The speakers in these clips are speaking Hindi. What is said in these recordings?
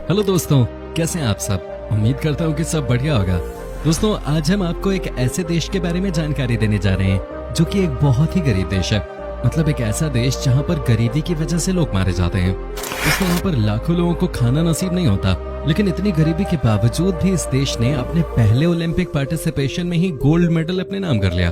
हेलो दोस्तों, कैसे हैं आप सब। उम्मीद करता हूँ कि सब बढ़िया होगा। दोस्तों, आज हम आपको एक ऐसे देश के बारे में जानकारी देने जा रहे हैं जो कि एक बहुत ही गरीब देश है। मतलब एक ऐसा देश जहाँ पर गरीबी की वजह से लोग मारे जाते हैं। दोस्तों, यहाँ पर लाखों लोगों को खाना नसीब नहीं होता, लेकिन इतनी गरीबी के बावजूद भी इस देश ने अपने पहले ओलंपिक पार्टिसिपेशन में ही गोल्ड मेडल अपने नाम कर लिया।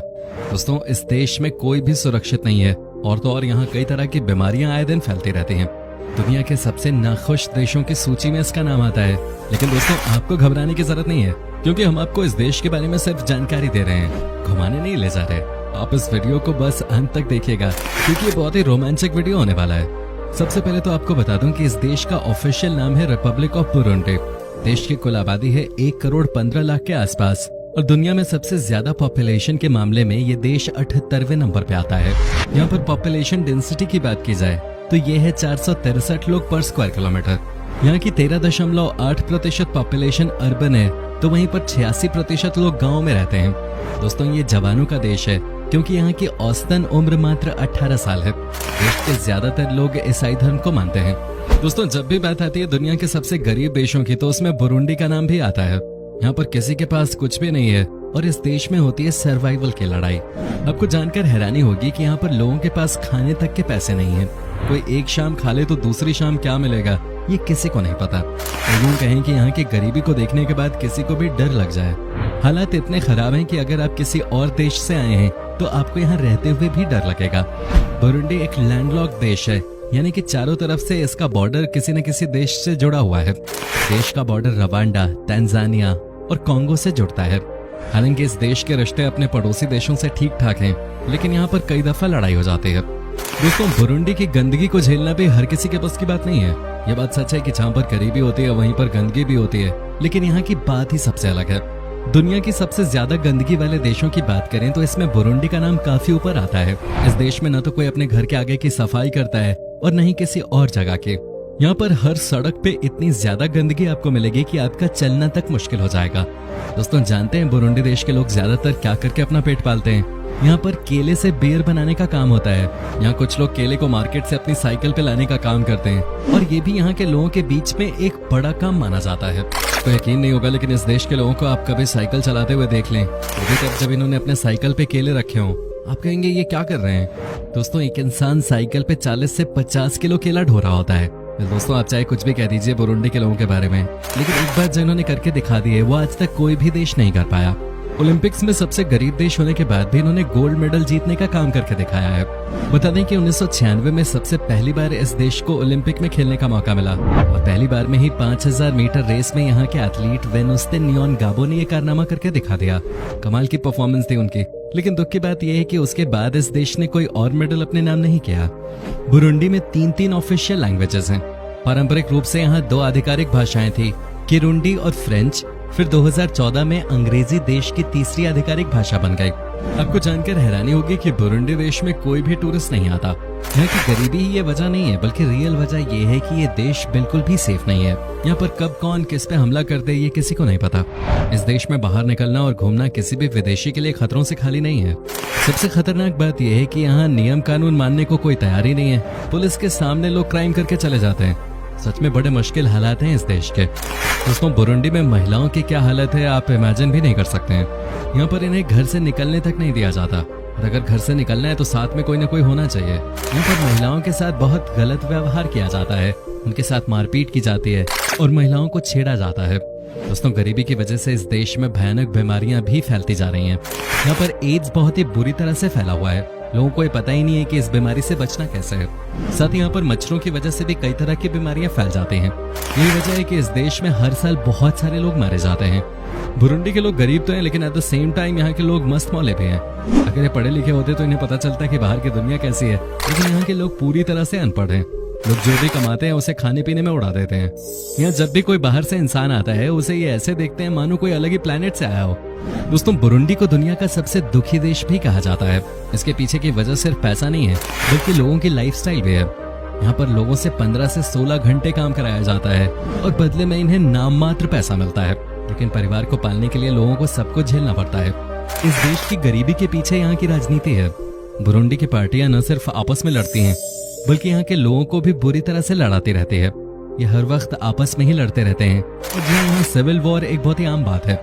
दोस्तों, इस देश में कोई भी सुरक्षित नहीं है और तो और यहाँ कई तरह की बीमारियां आए दिन फैलती रहती हैं। दुनिया के सबसे नाखुश देशों की सूची में इसका नाम आता है। लेकिन दोस्तों, आपको घबराने की जरूरत नहीं है, क्योंकि हम आपको इस देश के बारे में सिर्फ जानकारी दे रहे हैं, घुमाने नहीं ले जा रहे। आप इस वीडियो को बस अंत तक देखिएगा, क्योंकि ये बहुत ही रोमांचक वीडियो होने वाला है। सबसे पहले तो आपको बता दूं कि इस देश का ऑफिशियल नाम है रिपब्लिक ऑफ बुरुंडी। देश की कुल आबादी है 1,15,00,000 के आसपास और दुनिया में सबसे ज्यादा पॉपुलेशन के मामले में ये देश 78वें नंबर पे आता है। यहाँ पर पॉपुलेशन डेंसिटी की बात की जाए तो ये है 463 लोग पर स्क्वायर किलोमीटर। यहाँ की 13.8% पॉपुलेशन अर्बन है, तो वहीं पर 86% लोग गाँव में रहते हैं। दोस्तों, ये जवानों का देश है, क्योंकि यहाँ की औसतन उम्र मात्र 18 साल है। देश के ज्यादातर लोग ईसाई धर्म को मानते हैं। दोस्तों, जब भी बात आती है दुनिया के सबसे गरीब देशों की, तो उसमें बुरुंडी का नाम भी आता है। यहाँ पर किसी के पास कुछ भी नहीं है और इस देश में होती है सर्वाइवल की लड़ाई। आपको जानकर हैरानी होगी कि यहाँ पर लोगों के पास खाने तक के पैसे नहीं है। कोई एक शाम खा ले तो दूसरी शाम क्या मिलेगा ये किसी को नहीं पता। यूं कहें कि यहाँ की गरीबी को देखने के बाद किसी को भी डर लग जाए। हालात इतने खराब हैं कि अगर आप किसी और देश से आए हैं तो आपको यहाँ रहते हुए भी डर लगेगा। बुरुंडी एक लैंडलॉक्ड देश है, यानी कि चारों तरफ से इसका बॉर्डर किसी न किसी देश से जुड़ा हुआ है। देश का बॉर्डर रवांडा, तंजानिया और कांगो से जुड़ता है। हालांकि इस देश के रिश्ते अपने पड़ोसी देशों से ठीक ठाक हैं, लेकिन यहाँ पर कई दफा लड़ाई हो जाती है। दोस्तों, बुरुंडी की गंदगी को झेलना भी हर किसी के बस की बात नहीं है। यह बात सच है कि जहाँ पर गरीबी होती है वहीं पर गंदगी भी होती है, लेकिन यहाँ की बात ही सबसे अलग है। दुनिया की सबसे ज्यादा गंदगी वाले देशों की बात करें तो इसमें बुरुंडी का नाम काफी ऊपर आता है। इस देश में न तो कोई अपने घर के आगे की सफाई करता है और न ही किसी और जगह की। यहाँ पर हर सड़क पे इतनी ज्यादा गंदगी आपको मिलेगी कि आपका चलना तक मुश्किल हो जाएगा। दोस्तों, जानते हैं बुरुंडी देश के लोग ज्यादातर क्या करके अपना पेट पालते हैं? यहाँ पर केले से बियर बनाने का काम होता है। यहाँ कुछ लोग केले को मार्केट से अपनी साइकिल पे लाने का काम करते हैं और ये भी यहाँ के लोगों के बीच में एक बड़ा काम माना जाता है। तो यकीन नहीं होगा, लेकिन इस देश के लोगों को आप कभी साइकिल चलाते हुए देख लें, वो भी तब जब इन्होंने अपने साइकिल पे केले रखे हों। आप कहेंगे ये क्या कर रहे हैं? दोस्तों, एक इंसान साइकिल पे 40 से 50 किलो केला ढो रहा होता है। दोस्तों, आप चाहे कुछ भी कह दीजिए बुरुंडी के लोगों के बारे में, लेकिन एक बात जो इन्होंने करके दिखा दी है वो आज तक कोई भी देश नहीं कर पाया। ओलंपिक्स में सबसे गरीब देश होने के बाद भी इन्होंने गोल्ड मेडल जीतने का काम करके दिखाया है। बता दें कि 1996 में सबसे पहली बार इस देश को ओलंपिक में खेलने का मौका मिला और पहली बार में ही 5000 मीटर रेस में यहाँ के एथलीट वेनुस्ते नियोन गाबो ने ये कारनामा करके दिखा दिया। कमाल की परफॉर्मेंस थी उनकी। लेकिन दुख की बात यह है कि उसके बाद इस देश ने कोई और मेडल अपने नाम नहीं किया। बुरुंडी में 3 ऑफिशियल लैंग्वेजेस हैं। पारंपरिक रूप से यहाँ 2 आधिकारिक भाषाएं थी, किरुंडी और फ्रेंच। फिर 2014 में अंग्रेजी देश की तीसरी आधिकारिक भाषा बन गई। आपको जानकर हैरानी होगी कि बुरुंडी देश में कोई भी टूरिस्ट नहीं आता। यहाँ की गरीबी ही ये वजह नहीं है, बल्कि रियल वजह ये है कि ये देश बिल्कुल भी सेफ नहीं है। यहाँ पर कब कौन किस पे हमला कर दे ये किसी को नहीं पता। इस देश में बाहर निकलना और घूमना किसी भी विदेशी के लिए खतरों से खाली नहीं है। सबसे खतरनाक बात यह है कि यहाँ नियम कानून मानने को कोई तैयार ही नहीं है। पुलिस के सामने लोग क्राइम करके चले जाते हैं। सच में बड़े मुश्किल हालात हैं इस देश के। दोस्तों, बुरुंडी में महिलाओं की क्या हालत है आप इमेजिन भी नहीं कर सकते हैं। यहाँ पर इन्हें घर से निकलने तक नहीं दिया जाता और अगर घर से निकलना है तो साथ में कोई ना कोई होना चाहिए। यहाँ पर महिलाओं के साथ बहुत गलत व्यवहार किया जाता है, उनके साथ मारपीट की जाती है और महिलाओं को छेड़ा जाता है। दोस्तों, गरीबी की वजह से इस देश में भयानक बीमारियां भी फैलती जा रही हैं। यहाँ पर एड्स बहुत ही बुरी तरह से फैला हुआ है। लोगों को ये पता ही नहीं है कि इस बीमारी से बचना कैसे है। साथ ही यहाँ पर मच्छरों की वजह से भी कई तरह की बीमारियां फैल जाती हैं। यही वजह है कि इस देश में हर साल बहुत सारे लोग मारे जाते हैं। बुरुंडी के लोग गरीब तो हैं, लेकिन एट द सेम टाइम यहाँ के लोग मस्त मौले भी हैं। अगर ये पढ़े लिखे होते तो इन्हें पता चलता कि बाहर की दुनिया कैसी है, लेकिन यहाँ के लोग पूरी तरह से अनपढ़ हैं। लोग जो भी कमाते हैं उसे खाने पीने में उड़ा देते हैं। यहाँ जब भी कोई बाहर से इंसान आता है उसे ये ऐसे देखते हैं मानो कोई अलग ही प्लेनेट से आया हो। दोस्तों, बुरुंडी को दुनिया का सबसे दुखी देश भी कहा जाता है। इसके पीछे की वजह सिर्फ पैसा नहीं है, बल्कि लोगों की लाइफस्टाइल भी है। यहाँ पर लोगों से 15 से 16 घंटे काम कराया जाता है और बदले में इन्हें नाम मात्र पैसा मिलता है। लेकिन परिवार को पालने के लिए लोगों को सब कुछ झेलना पड़ता है। इस देश की गरीबी के पीछे यहाँ की राजनीति है। बुरुंडी की पार्टियां न सिर्फ आपस में लड़ती हैं, बल्कि यहाँ के लोगों को भी बुरी तरह से लड़ाती रहती है। ये हर वक्त आपस में ही लड़ते रहते हैं और जहाँ यहाँ सिविल वॉर एक बहुत ही आम बात है।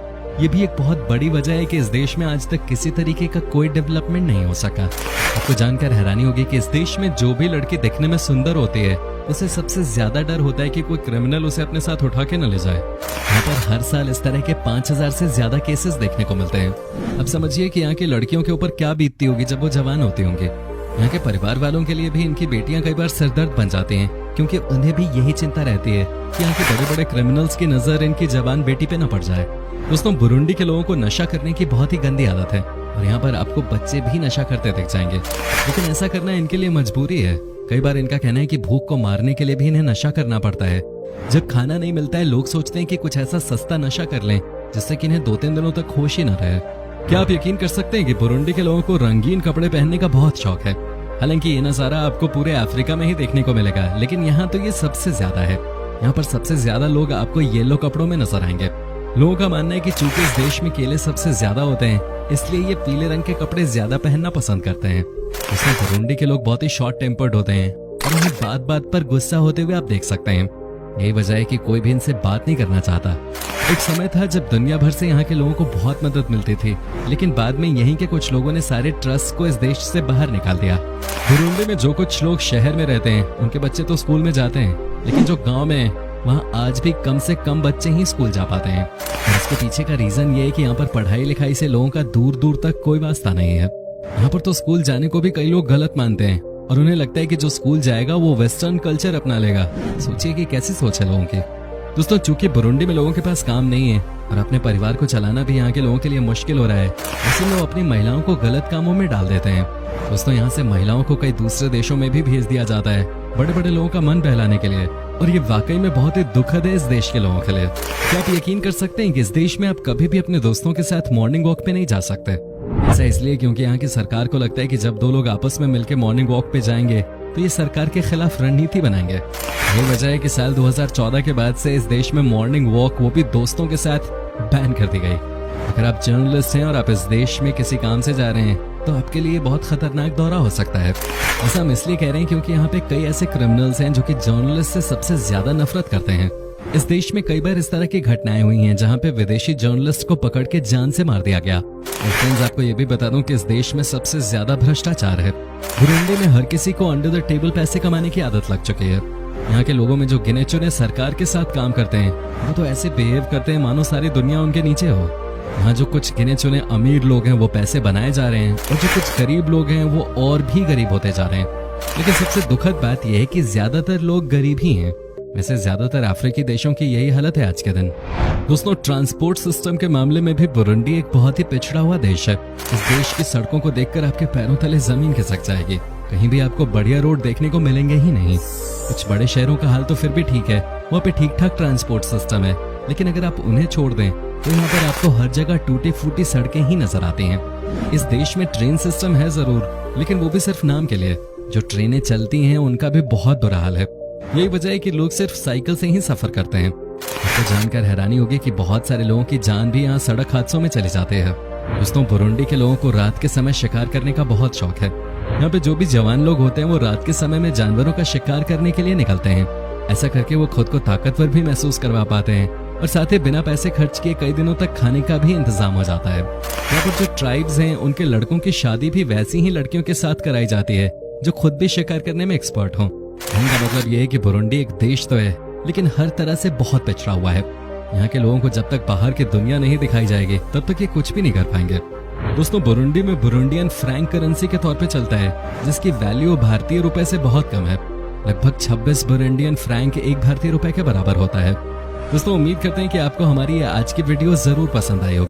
ये भी एक बहुत बड़ी वजह है कि इस देश में आज तक किसी तरीके का कोई डेवलपमेंट नहीं हो सका। आपको जानकर हैरानी होगी कि इस देश में जो भी लड़की दिखने में सुंदर होती है उसे सबसे ज्यादा डर होता है कि कोई क्रिमिनल उसे अपने साथ उठा के न ले जाए। यहाँ पर हर साल इस तरह के 5000 से ज्यादा केसेस देखने को मिलते हैं। अब समझिए कि यहाँ की लड़कियों के ऊपर क्या बीतती होगी जब वो जवान होती होंगी। यहाँ के परिवार वालों के लिए भी इनकी बेटियां कई बार सरदर्द बन जाती हैं, क्योंकि उन्हें भी यही चिंता रहती है कि यहाँ के बड़े बड़े क्रिमिनल्स की नजर इनकी जवान बेटी पे न पड़ जाए। दोस्तों, बुरुंडी के लोगों को नशा करने की बहुत ही गंदी आदत है और यहाँ पर आपको बच्चे भी नशा करते दिख जाएंगे, लेकिन ऐसा करना इनके लिए मजबूरी है। कई बार इनका कहना है कि भूख को मारने के लिए भी इन्हें नशा करना पड़ता है। जब खाना नहीं मिलता है, लोग सोचते हैं कि कुछ ऐसा सस्ता नशा कर लें जिससे कि इन्हें 2-3 दिनों तक होश ही न रहे। क्या आप यकीन कर सकते हैं कि बुरुंडी के लोगों को रंगीन कपड़े पहनने का बहुत शौक है। हालांकि ये नजारा आपको पूरे अफ्रीका में ही देखने को मिलेगा, लेकिन यहाँ तो ये सबसे ज्यादा है। यहाँ पर सबसे ज्यादा लोग आपको येलो कपड़ों में नजर आएंगे। लोगों का मानना है कि चूंकि इस देश में केले सबसे ज्यादा होते हैं, इसलिए ये पीले रंग के कपड़े ज्यादा पहनना पसंद करते हैं। इसमें बुरुंडी के लोग बहुत ही शॉर्ट टेम्पर्ड होते हैं और उन्हें बात बात पर गुस्सा होते हुए आप देख सकते हैं। यही वजह है कि कोई भी इनसे बात नहीं करना चाहता। एक समय था जब दुनिया भर से यहाँ के लोगों को बहुत मदद मिलती थी, लेकिन बाद में यहीं के कुछ लोगों ने सारे ट्रस्ट को इस देश से बाहर निकाल दिया। बुरुंडी में जो कुछ लोग शहर में रहते हैं उनके बच्चे तो स्कूल में जाते हैं, लेकिन जो गाँव में है वहाँ आज भी कम से कम बच्चे ही स्कूल जा पाते हैं। और इसके पीछे का रीजन ये है कि यहाँ पर पढ़ाई लिखाई से लोगों का दूर दूर तक कोई वास्ता नहीं है। यहाँ पर तो स्कूल जाने को भी कई लोग गलत मानते हैं और उन्हें लगता है कि जो स्कूल जाएगा वो वेस्टर्न कल्चर अपना लेगा। सोचिए कि कैसी सोच है लोगों की। दोस्तों, चूंकि बुरुंडी में लोगों के पास काम नहीं है और अपने परिवार को चलाना भी यहाँ के लोगों के लिए मुश्किल हो रहा है, इसलिए लोग अपनी महिलाओं को गलत कामों में डाल देते हैं। दोस्तों, यहाँ से महिलाओं को कई दूसरे देशों में भी भेज दिया जाता है बड़े बड़े लोगों का मन बहलाने के लिए, और ये वाकई में बहुत ही दुखद है इस देश के लोगों के लिए। क्या आप यकीन कर सकते हैं कि इस देश में आप कभी भी अपने दोस्तों के साथ मॉर्निंग वॉक पे नहीं जा सकते? ऐसा इसलिए क्योंकि यहाँ की सरकार को लगता है कि जब दो लोग आपस में मिलकर मॉर्निंग वॉक पे जाएंगे तो ये सरकार के खिलाफ रणनीति बनाएंगे। ये वजह है कि साल 2014 के बाद से इस देश में मॉर्निंग वॉक, वो भी दोस्तों के साथ, बैन कर दी गई। अगर आप जर्नलिस्ट हैं और आप इस देश में किसी काम से जा रहे हैं तो आपके लिए बहुत खतरनाक दौरा हो सकता है। ऐसा हम इसलिए कह रहे हैं क्योंकि यहाँ पे कई ऐसे क्रिमिनल्स हैं जो कि जर्नलिस्ट से सबसे ज्यादा नफरत करते हैं। इस देश में कई बार इस तरह की घटनाएं हुई हैं जहाँ पे विदेशी जर्नलिस्ट को पकड़ के जान से मार दिया गया। और फ्रेंड्स, आपको ये भी बता दूं कि इस देश में सबसे ज्यादा भ्रष्टाचार है। बुरुंडी में हर किसी को अंडर द टेबल पैसे कमाने की आदत लग चुकी है। यहाँ के लोगों में जो गिने चुने सरकार के साथ काम करते हैं वो तो ऐसे बिहेव करते हैं मानो सारी दुनिया उनके नीचे हो। यहाँ जो कुछ गिने चुने अमीर लोग हैं वो पैसे बनाए जा रहे हैं और जो कुछ गरीब लोग हैं वो और भी गरीब होते जा रहे हैं। लेकिन सबसे दुखद बात यह है कि ज्यादातर लोग गरीब ही हैं। वैसे ज्यादातर अफ्रीकी देशों की यही हालत है आज के दिन। दोस्तों, ट्रांसपोर्ट सिस्टम के मामले में भी बुरुंडी एक बहुत ही पिछड़ा हुआ देश है। इस देश की सड़कों को देखकर आपके पैरों तले जमीन खिसक जाएगी। कहीं भी आपको बढ़िया रोड देखने को मिलेंगे ही नहीं। कुछ बड़े शहरों का हाल तो फिर भी ठीक है, वहाँ पे ठीक ठाक ट्रांसपोर्ट सिस्टम है, लेकिन अगर आप उन्हें छोड़ दें तो यहाँ पर आपको हर जगह टूटी फूटी सड़कें ही नजर आती हैं। इस देश में ट्रेन सिस्टम है जरूर, लेकिन वो भी सिर्फ नाम के लिए। जो ट्रेनें चलती हैं उनका भी बहुत बुरा हाल है। यही वजह है कि लोग सिर्फ साइकिल से ही सफर करते हैं। आपको जानकर हैरानी होगी कि बहुत सारे लोगों की जान भी यहाँ सड़क हादसों में चली जाती है। दोस्तों, बुरुंडी के लोगों को रात के समय शिकार करने का बहुत शौक है। यहाँ पे जो भी जवान लोग होते हैं वो रात के समय में जानवरों का शिकार करने के लिए निकलते हैं। ऐसा करके वो खुद को ताकतवर भी महसूस करवा पाते हैं और साथ ही बिना पैसे खर्च किए कई दिनों तक खाने का भी इंतजाम हो जाता है। यहाँ पर जो ट्राइब्स हैं उनके लड़कों की शादी भी वैसी ही लड़कियों के साथ कराई जाती है जो खुद भी शिकार करने में एक्सपर्ट हों। इनका मतलब ये है कि बुरुंडी एक देश तो है, लेकिन हर तरह से बहुत पिछड़ा हुआ है। यहाँ के लोगों को जब तक बाहर की दुनिया नहीं दिखाई जाएगी तब तक ये कुछ भी नहीं कर पाएंगे। दोस्तों, बुरुंडी में बुरुंडियन फ्रैंक करेंसी के तौर पे चलता है, जिसकी वैल्यू भारतीय रुपए से बहुत कम है। लगभग 26 बुरुंडियन फ्रैंक एक भारतीय रुपए के बराबर होता है। दोस्तों, उम्मीद करते हैं कि आपको हमारी आज की वीडियो जरूर पसंद आई होगी।